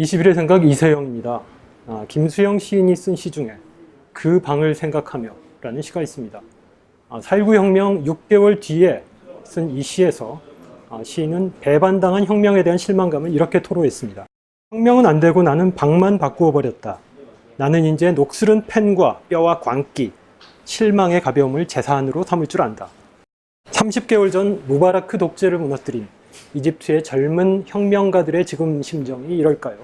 21의 생각 이세영입니다. 김수영 시인이 쓴 시 중에 그 방을 생각하며 라는 시가 있습니다. 4.19 혁명 6개월 뒤에 쓴 이 시에서 시인은 배반당한 혁명에 대한 실망감을 이렇게 토로했습니다. 혁명은 안 되고 나는 방만 바꾸어 버렸다. 나는 이제 녹슬은 펜과 뼈와 광기, 실망의 가벼움을 재산으로 삼을 줄 안다. 30개월 전 무바라크 독재를 무너뜨린 이집트의 젊은 혁명가들의 지금 심정이 이럴까요?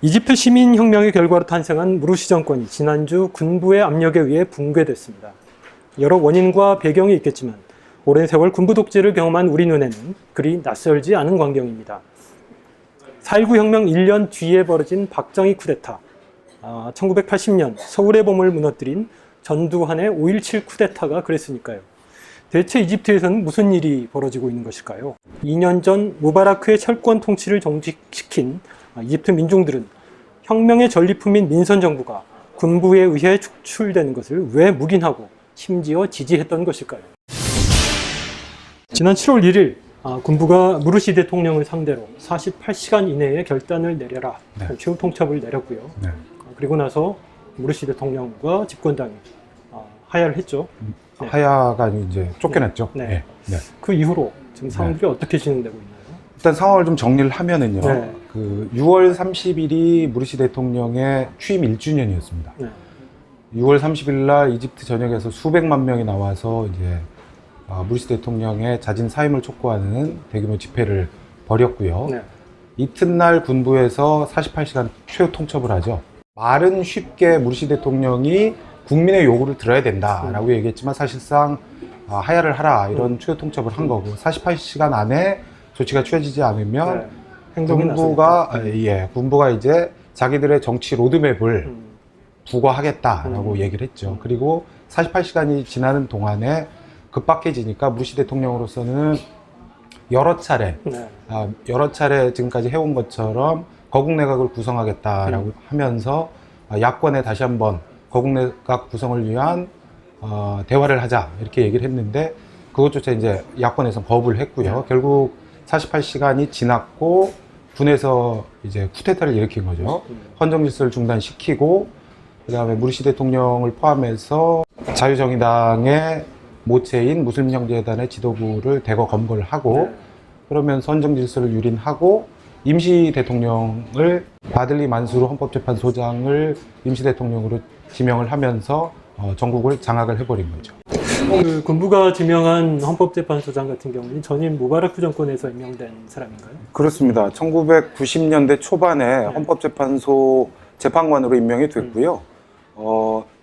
이집트 시민혁명의 결과로 탄생한 무르시 정권이 지난주 군부의 압력에 의해 붕괴됐습니다. 여러 원인과 배경이 있겠지만 오랜 세월 군부 독재를 경험한 우리 눈에는 그리 낯설지 않은 광경입니다. 4.19 혁명 1년 뒤에 벌어진 박정희 쿠데타, 1980년 서울의 봄을 무너뜨린 전두환의 5.17 쿠데타가 그랬으니까요. 대체 이집트에서는 무슨 일이 벌어지고 있는 것일까요? 2년 전 무바라크의 철권 통치를 종식시킨 이집트 민중들은 혁명의 전리품인 민선정부가 군부에 의해 축출되는 것을 왜 묵인하고 심지어 지지했던 것일까요? 지난 7월 1일 군부가 무르시 대통령을 상대로 48시간 이내에 결단을 내려라 최후 통첩을 내렸고요. 그리고 나서 무르시 대통령과 집권당이 하야를 했죠. 하야가 이제 쫓겨났죠. 네. 그 이후로 지금 상황들이 어떻게 진행되고 있나요? 일단 상황을 좀 정리를 하면은요. 그 6월 30일이 무르시 대통령의 취임 1주년이었습니다. 6월 30일 날 이집트 전역에서 수백만 명이 나와서 이제 무르시 대통령의 자진 사임을 촉구하는 대규모 집회를 벌였고요. 이튿날 군부에서 48시간 최후 통첩을 하죠. 말은 쉽게 무르시 대통령이 국민의 요구를 들어야 된다라고 얘기했지만 사실상 하야를 하라 이런 최후 통첩을 한 거고 48시간 안에 조치가 취해지지 않으면 군부가 이제 자기들의 정치 로드맵을 부과하겠다라고 얘기를 했죠. 그리고 48시간이 지나는 동안에 급박해지니까 무르시 대통령으로서는 여러 차례 지금까지 해온 것처럼 거국내각을 구성하겠다라고 하면서 야권에 다시 한번 거국내각 구성을 위한 대화를 하자 이렇게 얘기를 했는데 그것조차 이제 야권에서 거부를 했고요. 결국 48시간이 지났고 군에서 이제 쿠데타를 일으킨 거죠. 헌정 질서를 중단시키고 그다음에 무르시 대통령을 포함해서 자유정의당의 모체인 무슬림형제단의 지도부를 대거 검거를 하고 그러면서 헌정 질서를 유린하고 임시 대통령을 바들리 만수르 헌법재판소장을 임시 대통령으로 지명을 하면서 전국을 장악을 해버린 거죠. 그 군부가 지명한 헌법재판소장 같은 경우는 전임 무바라크 정권에서 임명된 사람인가요? 그렇습니다. 1990년대 초반에 헌법재판소 재판관으로 임명이 됐고요.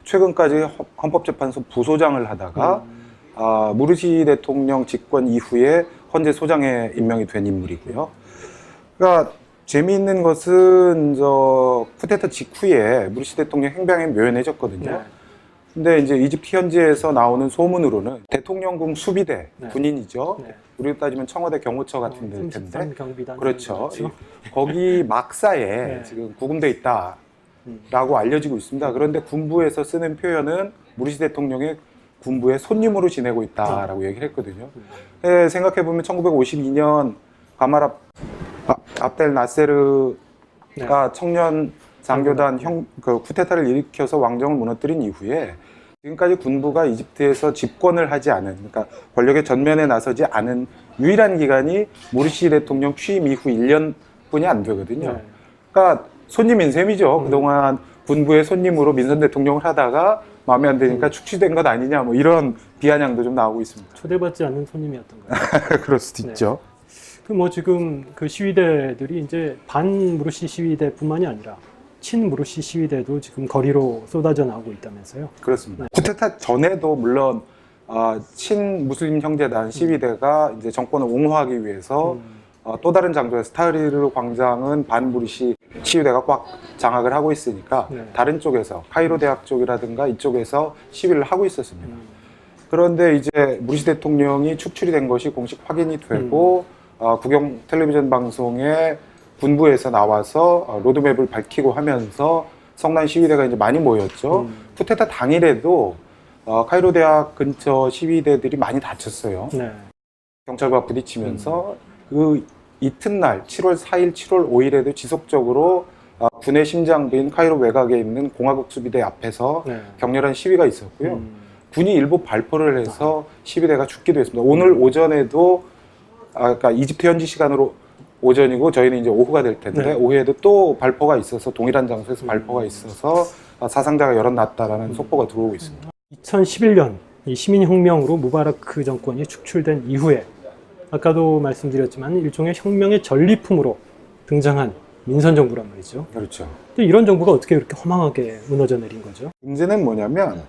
최근까지 헌법재판소 부소장을 하다가 무르시 대통령 집권 이후에 헌재 소장에 임명이 된 인물이고요. 그러니까 재미있는 것은 쿠데타 직후에 무르시 대통령 행방이 묘연해졌거든요. 근데 이제 이집트 현지에서 나오는 소문으로는 대통령궁 수비대 군인이죠. 우리로 따지면 청와대 경호처 같은 데일 텐데. 그렇죠. 거기 막사에 지금 구금돼 있다라고 알려지고 있습니다. 그런데 군부에서 쓰는 표현은 무르시 대통령의 군부의 손님으로 지내고 있다라고 얘기를 했거든요. 생각해보면 1952년 가말 압델 나세르가 청년 장교단 쿠데타를 일으켜서 왕정을 무너뜨린 이후에 지금까지 군부가 이집트에서 집권을 하지 않은, 그러니까 권력의 전면에 나서지 않은 유일한 기간이 무르시 대통령 취임 이후 1년뿐이 안 되거든요. 그러니까 손님인 셈이죠. 그동안 군부의 손님으로 민선 대통령을 하다가 마음에 안 드니까 축치된 것 아니냐, 뭐 이런 비아냥도 좀 나오고 있습니다. 초대받지 않는 손님이었던가요? 그럴 수도 있죠. 지금 그 시위대들이 이제 반 무르시 시위대뿐만이 아니라 친 무르시 시위대도 지금 거리로 쏟아져 나오고 있다면서요? 그렇습니다. 쿠데타 전에도 물론 친 무슬림 형제단 시위대가 이제 정권을 옹호하기 위해서 또 다른 장소에서 타흐리르 광장은 반 무르시 시위대가 꽉 장악을 하고 있으니까 다른 쪽에서 카이로 대학 쪽이라든가 이쪽에서 시위를 하고 있었습니다. 그런데 이제 무르시 대통령이 축출이 된 것이 공식 확인이 되고 국영 텔레비전 방송에 군부에서 나와서 로드맵을 밝히고 하면서 성난 시위대가 이제 많이 모였죠. 쿠데타 당일에도 카이로 대학 근처 시위대들이 많이 다쳤어요. 경찰과 부딪히면서 그 이튿날 7월 4일, 7월 5일에도 지속적으로 군의 심장부인 카이로 외곽에 있는 공화국 수비대 앞에서 네. 격렬한 시위가 있었고요. 군이 일부 발포를 해서 시위대가 죽기도 했습니다. 오늘 오전에도 그러니까 이집트 현지 시간으로 오전이고 저희는 이제 오후가 될 텐데 네. 오후에도 또 발포가 있어서 동일한 장소에서 발포가 있어서 사상자가 여럿 났다라는 속보가 들어오고 있습니다. 2011년 이 시민혁명으로 무바라크 정권이 축출된 이후에 아까도 말씀드렸지만 일종의 혁명의 전리품으로 등장한 민선정부란 말이죠. 그렇죠. 근데 이런 정부가 어떻게 그렇게 허망하게 무너져 내린 거죠? 문제는 뭐냐면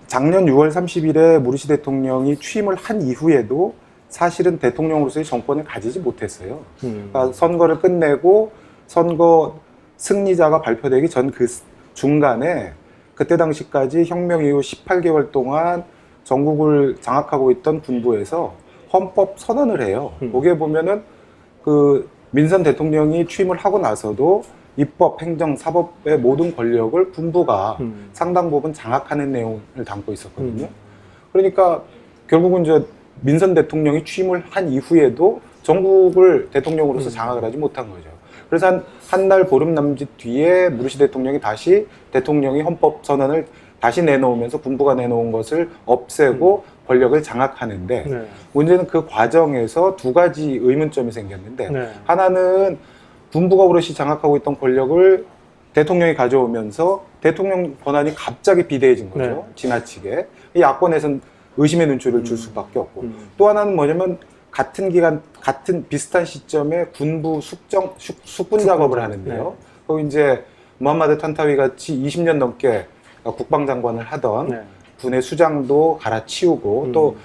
작년 6월 30일에 무르시 대통령이 취임을 한 이후에도 사실은 대통령으로서의 정권을 가지지 못했어요. 그러니까 선거를 끝내고 선거 승리자가 발표되기 전 그 중간에 그때 당시까지 혁명 이후 18개월 동안 전국을 장악하고 있던 군부에서 헌법 선언을 해요. 거기에 보면은 그 민선 대통령이 취임을 하고 나서도 입법, 행정, 사법의 모든 권력을 군부가 상당 부분 장악하는 내용을 담고 있었거든요. 그러니까 결국은 민선 대통령이 취임을 한 이후에도 전국을 대통령으로서 장악을 하지 못한 거죠. 그래서 한 달 보름 남짓 뒤에 무르시 대통령이 다시 대통령이 헌법 선언을 다시 내놓으면서 군부가 내놓은 것을 없애고 권력을 장악하는데 네. 문제는 그 과정에서 두 가지 의문점이 생겼는데 네. 하나는 군부가 오롯이 장악하고 있던 권력을 대통령이 가져오면서 대통령 권한이 갑자기 비대해진 거죠. 네. 지나치게. 이 야권에서는 의심의 눈초리를 줄 수밖에 없고 또 하나는 뭐냐면 같은 기간, 같은 비슷한 시점에 군부 숙군 작업을 하는데요. 네. 거기 이제 무함마드 탄타위 같이 20년 넘게 국방장관을 하던 네. 군의 수장도 갈아치우고 또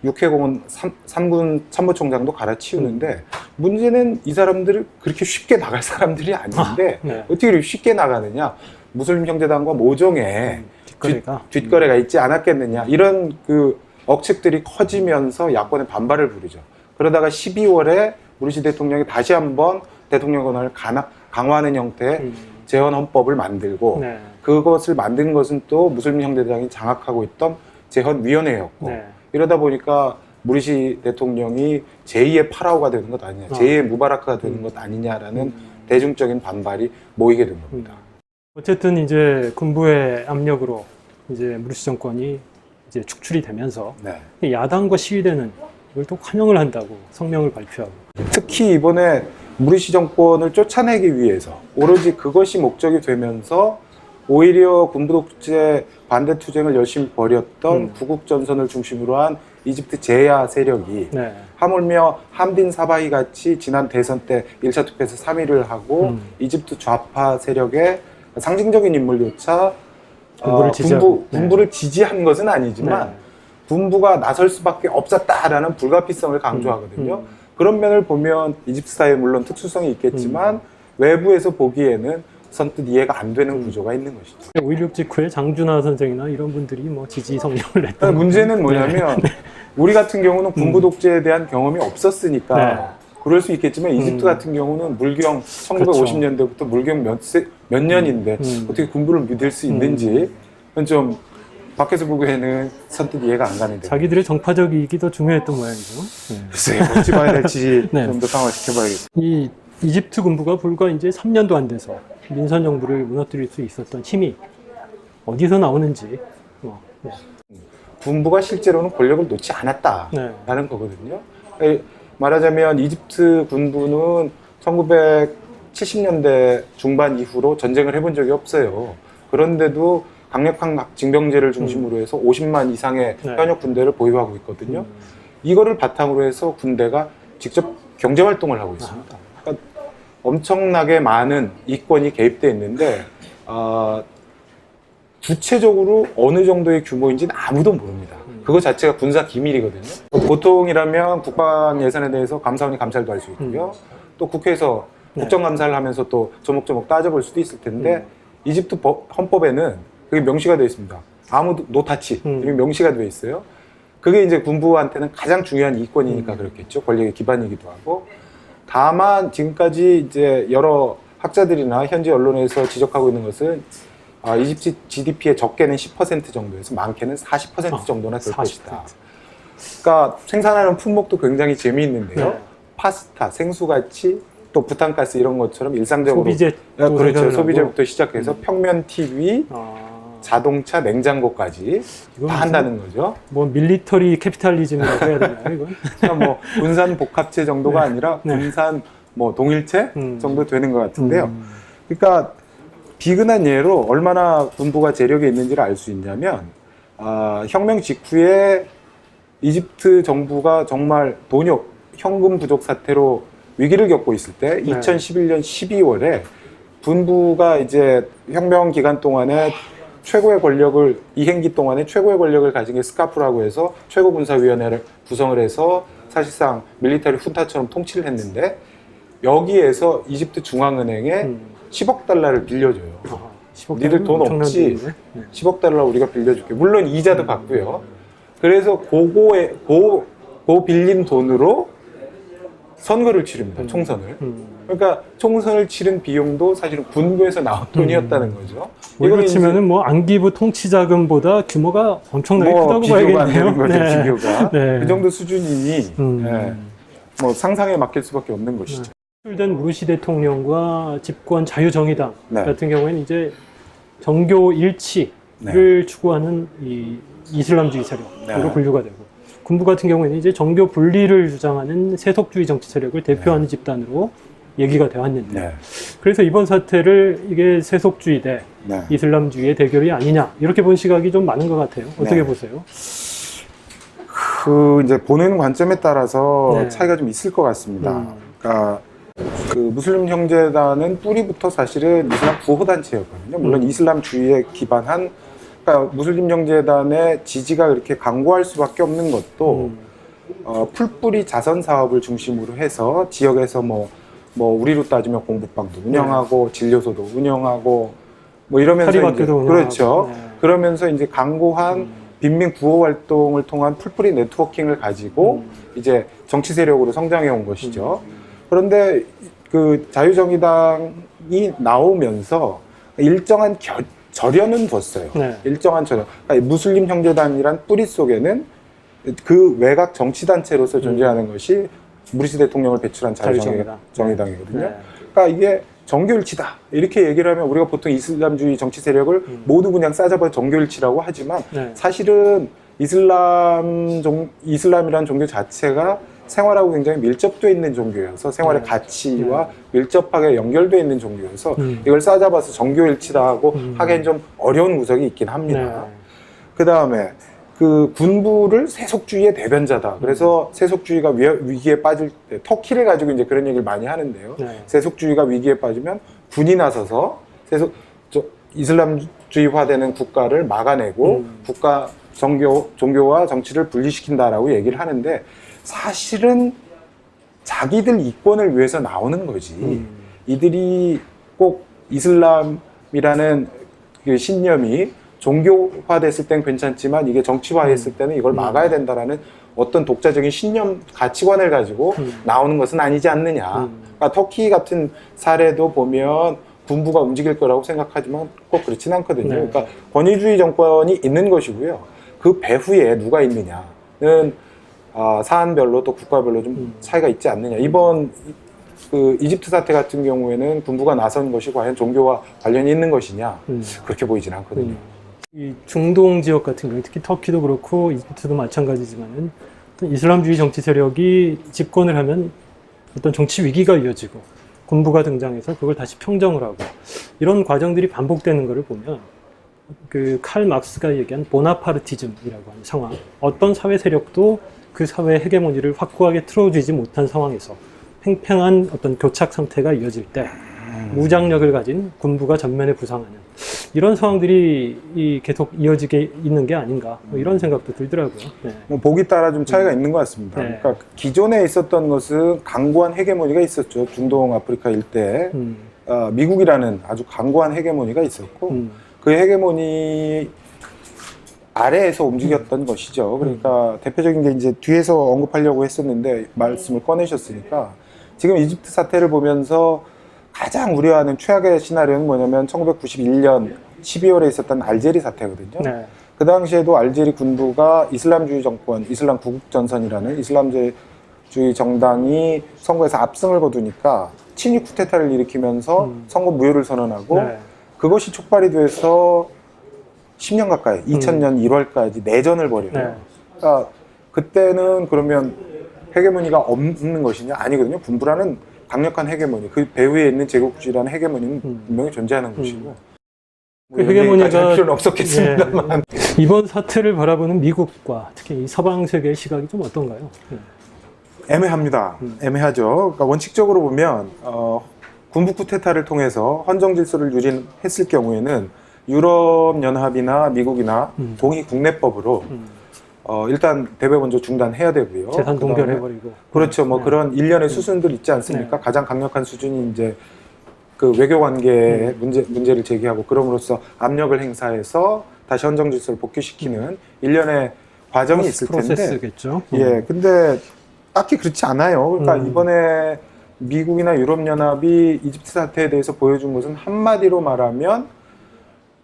육해공은 3군 참모총장도 갈아치우는데 문제는 이 사람들이 그렇게 쉽게 나갈 사람들이 아닌데 네. 어떻게 이렇게 쉽게 나가느냐. 무슬림 형제당과 모종의 뒷거래가 있지 않았겠느냐. 이런 그 억측들이 커지면서 야권의 반발을 부르죠. 그러다가 12월에 무르시 대통령이 다시 한번 대통령 권한을 강화하는 형태의 재헌 헌법을 만들고 네. 그것을 만든 것은 또 무슬림 형제당이 장악하고 있던 재헌위원회였고 네. 이러다 보니까 무르시 대통령이 제2의 파라오가 되는 것 아니냐, 제2의 무바라크가 되는 것 아니냐라는 대중적인 반발이 모이게 된 겁니다. 어쨌든 이제 군부의 압력으로 이제 무르시 정권이 이제 축출이 되면서 네. 야당과 시위대는 이걸 또 환영을 한다고 성명을 발표하고 특히 이번에 무르시 정권을 쫓아내기 위해서 오로지 그것이 목적이 되면서 오히려 군부 독재 반대 투쟁을 열심히 벌였던 구국 전선을 중심으로 한 이집트 제야 세력이 네. 하물며 함딘 사바히 같이 지난 대선 때 1차 투표에서 3위를 하고 이집트 좌파 세력의 상징적인 인물조차 군부를 지지한 것은 아니지만 네. 군부가 나설 수밖에 없었다라는 불가피성을 강조하거든요. 그런 면을 보면 이집트 사회에 물론 특수성이 있겠지만 외부에서 보기에는 선뜻 이해가 안 되는 구조가 있는 것이죠. 5.16 직후에 장준하 선생이나 이런 분들이 뭐 지지 성명을 냈던 문제는 뭐냐면 우리 같은 경우는 군부 독재에 대한 경험이 없었으니까 네. 그럴 수 있겠지만 이집트 같은 경우는 물경 1950년대부터 물경 몇 년인데 어떻게 군부를 믿을 수 있는지 좀 밖에서 보기에는 선뜻 이해가 안 가는데 자기들의 정파적 이익이 더 중요했던 모양이죠. 글쎄요, 어찌 봐야 될지 네. 좀 더 상황시켜봐야겠어요. 이 이집트 군부가 불과 이제 3년도 안 돼서 민선 정부를 무너뜨릴 수 있었던 힘이 어디서 나오는지 네. 군부가 실제로는 권력을 놓지 않았다라는 네. 거거든요. 말하자면 이집트 군부는 1970년대 중반 이후로 전쟁을 해본 적이 없어요. 그런데도 강력한 징병제를 중심으로 해서 50만 이상의 네. 현역 군대를 보유하고 있거든요. 이거를 바탕으로 해서 군대가 직접 경제 활동을 하고 있습니다. 그러니까 엄청나게 많은 이권이 개입되어 있는데 구체적으로 어느 정도의 규모인지는 아무도 모릅니다. 그거 자체가 군사 기밀이거든요. 보통이라면 국방 예산에 대해서 감사원이 감찰도 할 수 있고요. 또 국회에서 국정감사를 하면서 또 조목조목 따져볼 수도 있을 텐데 이집트 헌법에는 그게 명시가 되어 있습니다. 아무도 노타치 이렇게 명시가 되어 있어요. 그게 이제 군부한테는 가장 중요한 이권이니까 그렇겠죠. 권력의 기반이기도 하고. 다만 지금까지 이제 여러 학자들이나 현지 언론에서 지적하고 있는 것은 이집트 GDP의 적게는 10% 정도에서 많게는 40% 정도나 될 40%. 것이다. 그러니까 생산하는 품목도 굉장히 재미있는데요. 네. 파스타, 생수같이 또 부탄가스 이런 것처럼 일상적으로 소비재 그렇죠. 소비재부터 시작해서 평면 TV, 자동차, 냉장고까지 다 한다는 거죠. 뭐 밀리터리 캐피탈리즘이라고 해야 되나요, 이건? 그러니까 뭐 군산 복합체 정도가 아니라 네. 군산 뭐 동일체 정도 되는 것 같은데요. 그러니까 비근한 예로 얼마나 군부가 재력이 있는지를 알 수 있냐면 혁명 직후에 이집트 정부가 정말 현금 부족 사태로 위기를 겪고 있을 때 2011년 12월에 군부가 이제 혁명 기간 동안에 최고의 권력을 이행기 동안에 최고의 권력을 가진 게 스카프라고 해서 최고군사위원회를 구성을 해서 사실상 밀리터리 훈타처럼 통치를 했는데 여기에서 이집트 중앙은행에 10억 달러를 빌려줘요. 10억 니들 돈 없지? 네. 10억 달러 우리가 빌려줄게. 물론 이자도 받고요. 그래서 고 빌린 돈으로 선거를 치릅니다. 총선을. 그러니까 총선을 치른 비용도 사실은 군부에서 나온 돈이었다는 거죠. 이걸로 치면은 뭐 안기부 통치자금보다 규모가 엄청나게 크다고 비교가 안 되는 봐야겠네요. 거죠. 비교가. 네. 그 정도 수준이니 뭐 상상에 맡길 수밖에 없는 것이죠. 된 무르시 대통령과 집권 자유정의당 네. 같은 경우에는 이제 정교 일치를 추구하는 이 이슬람주의 세력으로 분류가 되고, 군부 같은 경우에는 이제 정교 분리를 주장하는 세속주의 정치 세력을 대표하는 집단으로 얘기가 되었는데, 그래서 이번 사태를 이게 세속주의 대 이슬람주의의 대결이 아니냐 이렇게 본 시각이 좀 많은 것 같아요. 어떻게 보세요? 이제 보는 관점에 따라서 차이가 좀 있을 것 같습니다. 그러니까 그 무슬림 형제단은 뿌리부터 사실은 이슬람 구호단체였거든요. 물론 이슬람주의에 기반한, 그러니까 무슬림 형제단의 지지가 그렇게 강고할 수밖에 없는 것도 풀뿌리 자선 사업을 중심으로 해서 지역에서 뭐 우리로 따지면 공부방도 운영하고 진료소도 운영하고 뭐 이러면서 이제, 그렇죠. 그러면서 이제 강고한 빈민 구호 활동을 통한 풀뿌리 네트워킹을 가지고 이제 정치 세력으로 성장해 온 것이죠. 그런데 그 자유정의당이 나오면서 일정한 절연은 뒀어요. 일정한 절연. 그러니까 무슬림 형제단이란 뿌리 속에는 그 외곽 정치단체로서 존재하는 것이 무르시 대통령을 배출한 자유정의당이거든요. 그러니까 이게 정교일치다 이렇게 얘기를 하면 우리가 보통 이슬람주의 정치 세력을 모두 그냥 싸잡아 정교일치라고 하지만 사실은 이슬람이라는 종교 자체가 생활하고 굉장히 밀접되어 있는 종교여서 생활의 가치와 밀접하게 연결되어 있는 종교여서 이걸 싸잡아서 정교일치다 하고 하기엔 좀 어려운 구석이 있긴 합니다. 그 다음에 그 군부를 세속주의의 대변자다. 그래서 세속주의가 위기에 빠질 때 터키를 가지고 이제 그런 얘기를 많이 하는데요. 세속주의가 위기에 빠지면 군이 나서서 이슬람주의화되는 국가를 막아내고 국가 종교와 정치를 분리시킨다라고 얘기를 하는데 사실은 자기들 이권을 위해서 나오는 거지. 이들이 꼭 이슬람이라는 그 신념이 종교화됐을 땐 괜찮지만 이게 정치화했을 때는 이걸 막아야 된다라는 어떤 독자적인 신념, 가치관을 가지고 나오는 것은 아니지 않느냐. 그러니까 터키 같은 사례도 보면 군부가 움직일 거라고 생각하지만 꼭 그렇진 않거든요. 그러니까 권위주의 정권이 있는 것이고요. 그 배후에 누가 있느냐는 사안별로 또 국가별로 좀 차이가 있지 않느냐. 이번 그 이집트 사태 같은 경우에는 군부가 나선 것이 과연 종교와 관련이 있는 것이냐 그렇게 보이진 않거든요. 이 중동 지역 같은 경우 특히 터키도 그렇고 이집트도 마찬가지지만은 어떤 이슬람주의 정치 세력이 집권을 하면 어떤 정치 위기가 이어지고 군부가 등장해서 그걸 다시 평정을 하고 이런 과정들이 반복되는 것을 보면 그 칼 막스가 얘기한 보나파르티즘이라고 하는 상황, 어떤 사회 세력도 그 사회의 헤게모니를 확고하게 틀어주지 못한 상황에서 팽팽한 어떤 교착 상태가 이어질 때 무장력을 가진 군부가 전면에 부상하는 이런 상황들이 계속 이어지게 있는 게 아닌가 뭐 이런 생각도 들더라고요. 뭐 보기 따라 좀 차이가 있는 것 같습니다. 그러니까 기존에 있었던 것은 강고한 헤게모니가 있었죠. 중동 아프리카 일대에 미국이라는 아주 강고한 헤게모니가 있었고 그 헤게모니 아래에서 움직였던 것이죠. 그러니까 대표적인 게 이제 뒤에서 언급하려고 했었는데 말씀을 꺼내셨으니까 지금 이집트 사태를 보면서 가장 우려하는 최악의 시나리오는 뭐냐면 1991년 12월에 있었던 알제리 사태거든요. 네. 그 당시에도 알제리 군부가 이슬람주의 정권, 이슬람 구국전선이라는 이슬람주의 정당이 선거에서 압승을 거두니까 친위 쿠데타를 일으키면서 선거 무효를 선언하고 네. 그것이 촉발이 돼서 10년 가까이 2000년 1월까지 내전을 벌여요. 네. 그러니까 그때는 그러면 헤게모니가 없는 것이냐? 아니거든요. 군부라는 강력한 헤게모니, 그 배후에 있는 제국주의라는 헤게모니는 분명히 존재하는 것이고 그 헤게모니가 할 필요는 없었겠습니다만 이번 사태를 바라보는 미국과 특히 이 서방 세계의 시각이 좀 어떤가요? 애매합니다. 애매하죠. 그러니까 원칙적으로 보면 군부 쿠데타를 통해서 헌정 질서를 유지했을 경우에는 유럽 연합이나 미국이나 동의 국내법으로 일단 대외 먼저 중단해야 되고요. 재산 그다음에 동결해버리고. 그렇죠. 뭐 그런 일련의 수순들 있지 않습니까? 네. 가장 강력한 수준이 이제 그 외교 관계의 문제를 제기하고 그럼으로써 압력을 행사해서 다시 헌정 질서를 복귀시키는 일련의 과정이 있을 텐데. 프로세스겠죠. 예, 근데 딱히 그렇지 않아요. 그러니까 이번에 미국이나 유럽연합이 이집트 사태에 대해서 보여준 것은 한마디로 말하면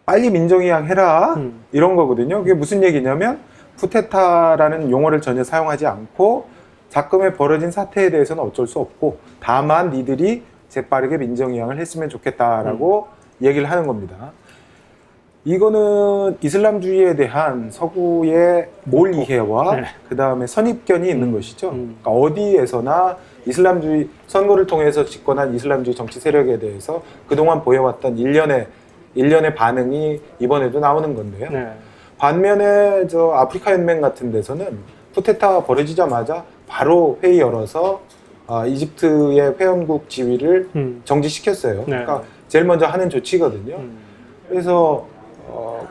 빨리 민정이양해라 이런 거거든요. 그게 무슨 얘기냐면 쿠데타라는 용어를 전혀 사용하지 않고 자금에 벌어진 사태에 대해서는 어쩔 수 없고 다만 니들이 재빠르게 민정이양을 했으면 좋겠다라고 얘기를 하는 겁니다. 이거는 이슬람주의에 대한 서구의 몰 이해와 네. 그 다음에 선입견이 있는 것이죠. 그러니까 어디에서나 이슬람주의 선거를 통해서 집권한 이슬람주의 정치 세력에 대해서 그동안 보여왔던 일련의 반응이 이번에도 나오는 건데요. 네. 반면에 저 아프리카 연맹 같은 데서는 쿠데타가 벌어지자마자 바로 회의 열어서 이집트의 회원국 지위를 정지시켰어요. 네. 그러니까 제일 먼저 하는 조치거든요. 그래서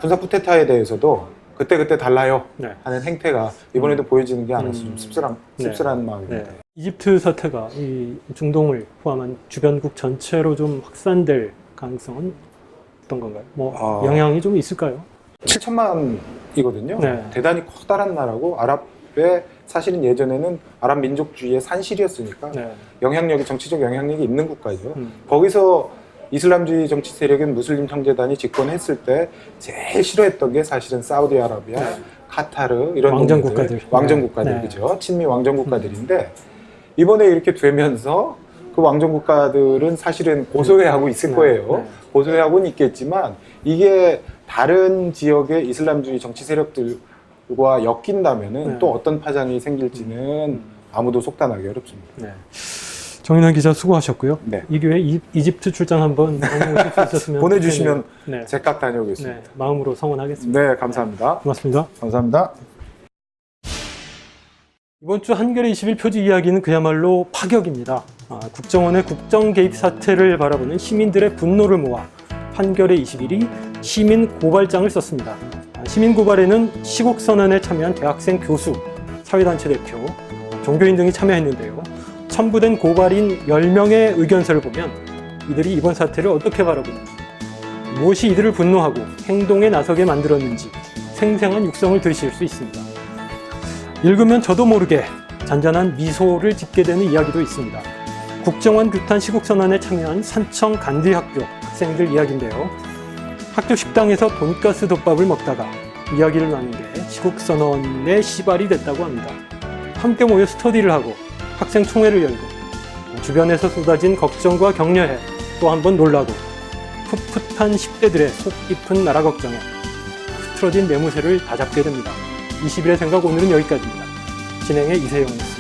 군사 쿠데타에 대해서도 그때 달라요 네. 하는 행태가 이번에도 보여지는 게 않아서 좀 씁쓸한 마음입니다. 네. 이집트 사태가 이 중동을 포함한 주변국 전체로 좀 확산될 가능성은 어떤 건가요? 뭐 영향이 좀 있을까요? 7천만이거든요. 네. 대단히 커다란 나라고 아랍의 사실은 예전에는 아랍 민족주의의 산실이었으니까 네. 정치적 영향력이 있는 국가죠. 거기서 이슬람주의 정치 세력인 무슬림 형제단이 집권했을 때 제일 싫어했던 게 사실은 사우디아라비아, 네. 카타르 이런 왕정 동네들, 국가들. 왕정 국가들 네. 그죠? 친미 왕정 국가들인데 이번에 이렇게 되면서 그 왕정 국가들은 사실은 고소해하고 있을 네. 거예요. 네. 고소해하고는 있겠지만 이게 다른 지역의 이슬람주의 정치 세력들과 엮인다면은 네. 또 어떤 파장이 생길지는 아무도 속단하기 어렵습니다. 네. 정인환 기자 수고하셨고요. 네. 이 기회에 이집트 출장 한번 다녀오실 수 있었으면 보내주시면 좋겠네요. 네. 제깍 다녀오겠습니다. 네. 마음으로 성원하겠습니다. 네, 감사합니다. 고맙습니다. 감사합니다. 이번 주 한겨레 21 표지 이야기는 그야말로 파격입니다. 국정원의 국정 개입 사태를 바라보는 시민들의 분노를 모아 한겨레 21이 시민 고발장을 썼습니다. 시민 고발에는 시국선언에 참여한 대학생, 교수, 사회단체 대표, 종교인 등이 참여했는데요. 첨부된 고발인 10명의 의견서를 보면 이들이 이번 사태를 어떻게 바라보는지, 무엇이 이들을 분노하고 행동에 나서게 만들었는지 생생한 육성을 들으실 수 있습니다. 읽으면 저도 모르게 잔잔한 미소를 짓게 되는 이야기도 있습니다. 국정원 규탄 시국선언에 참여한 산청 간디학교 학생들 이야기인데요. 학교 식당에서 돈가스 덮밥을 먹다가 이야기를 나눈 게 시국선언의 시발이 됐다고 합니다. 함께 모여 스터디를 하고 학생 총회를 열고 주변에서 쏟아진 걱정과 격려에 또 한 번 놀라고 풋풋한 10대들의 속 깊은 나라 걱정에 흐트러진 매무새를 다잡게 됩니다. 20일의 생각 오늘은 여기까지입니다. 진행의 이세영이었습니다.